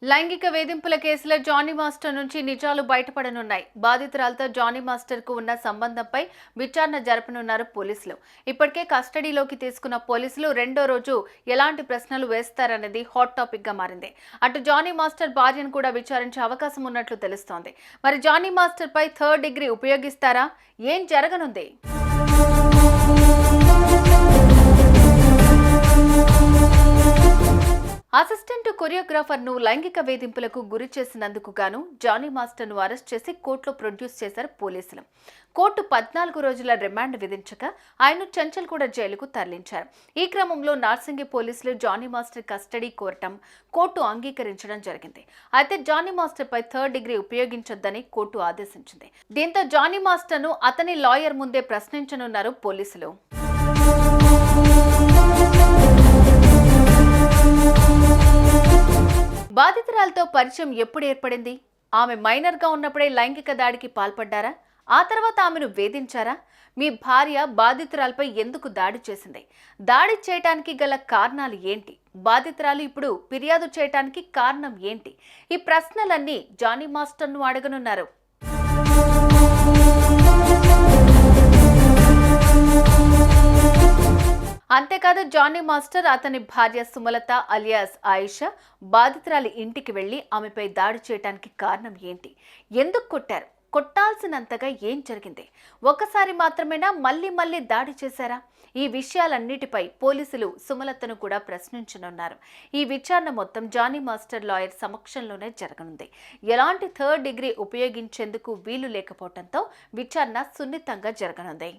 లైంగిక వేధింపుల కేసులో జానీ మాస్టర్ నుంచి నిజాలు బయటపడనున్నాయి. బాధితురాలతో జానీ మాస్టర్ కు ఉన్న సంబంధంపై విచారణ జరపనున్నారు పోలీసులు. ఇప్పటికే కస్టడీలోకి తీసుకున్న పోలీసులు రెండో రోజు ఎలాంటి ప్రశ్నలు వేస్తారనేది హాట్ టాపిక్ గా మారింది. అటు జానీ మాస్టర్ భార్యను కూడా విచారించే అవకాశం ఉన్నట్లు తెలుస్తోంది. మరి జానీ మాస్టర్ పై థర్డ్ డిగ్రీ ఉపయోగిస్తారా? ఏం జరగనుంది? అసిస్టెంట్ కొరియోగ్రాఫర్ ను లైంగిక వేధింపులకు గురి చేసినందుకు గాను జానీ మాస్టర్ ను అరెస్ట్ చేసి కోర్టులో ప్రొడ్యూస్ చేశారు పోలీసులు. కోర్టు 14 రోజుల రిమాండ్ విధించగా ఆయన్ను చెంచల్గూడ జైలుకు తరలించారు. ఈ క్రమంలో నార్సింగి పోలీసులు జానీ మాస్టర్ కస్టడీ కోరటం కోర్టు అంగీకరించడం జరిగింది. అయితే జానీ మాస్టర్ పై థర్డ్ డిగ్రీ ఉపయోగించొద్దని కోర్టు ఆదేశించింది. దీంతో జానీ మాస్టర్ ను అతని లాయర్ ముందే ప్రశ్నించనున్నారు పోలీసులు. బాధితురాలతో పరిచయం ఎప్పుడు ఏర్పడింది? ఆమె మైనర్ గా ఉన్నప్పుడే లైంగిక దాడికి పాల్పడ్డారా? ఆ తర్వాత ఆమెను వేధించారా? మీ భార్య బాధితురాలపై ఎందుకు దాడి చేసింది? దాడి చేయటానికి గల కారణాలు ఏంటి? బాధితురాలు ఇప్పుడు ఫిర్యాదు చేయటానికి కారణం ఏంటి? ఈ ప్రశ్నలన్నీ జానీ మాస్టర్ను అడగనున్నారు. అంతేకాదు జానీ మాస్టర్ అతని భార్య సుమలత అలియాస్ ఆయిషా బాధితురాలి ఇంటికి వెళ్లి ఆమెపై దాడి చేయడానికి కారణం ఏంటి? ఎందుకు కొట్టారు? కొట్టాల్సినంతగా ఏం జరిగింది? ఒకసారి మాత్రమేనా మళ్ళీ దాడి చేశారా? ఈ విషయాలన్నిటిపై పోలీసులు సుమలతను కూడా ప్రశ్నించనున్నారు. ఈ విచారణ మొత్తం జానీ మాస్టర్ లాయర్ సమక్షంలోనే జరగనుంది. ఎలాంటి థర్డ్ డిగ్రీ ఉపయోగించేందుకు వీలు లేకపోవడంతో విచారణ సున్నితంగా జరగనుంది.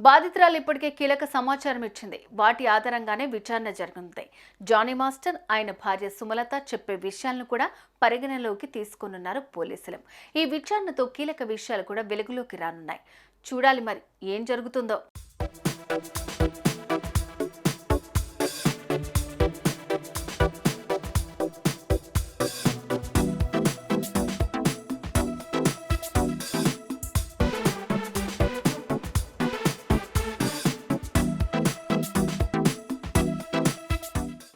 బాధితురాలు ఇప్పటికే కీలక సమాచారం ఇచ్చింది. వాటి ఆధారంగానే విచారణ జరగనుంది. జానీ మాస్టర్ ఆయన భార్య సుమలత చెప్పే విషయాలను కూడా పరిగణలోకి తీసుకున్నారు పోలీసులు. ఈ విచారణతో కీలక విషయాలు కూడా వెలుగులోకి రానున్నాయి. చూడాలి మరి ఏం జరుగుతుందో.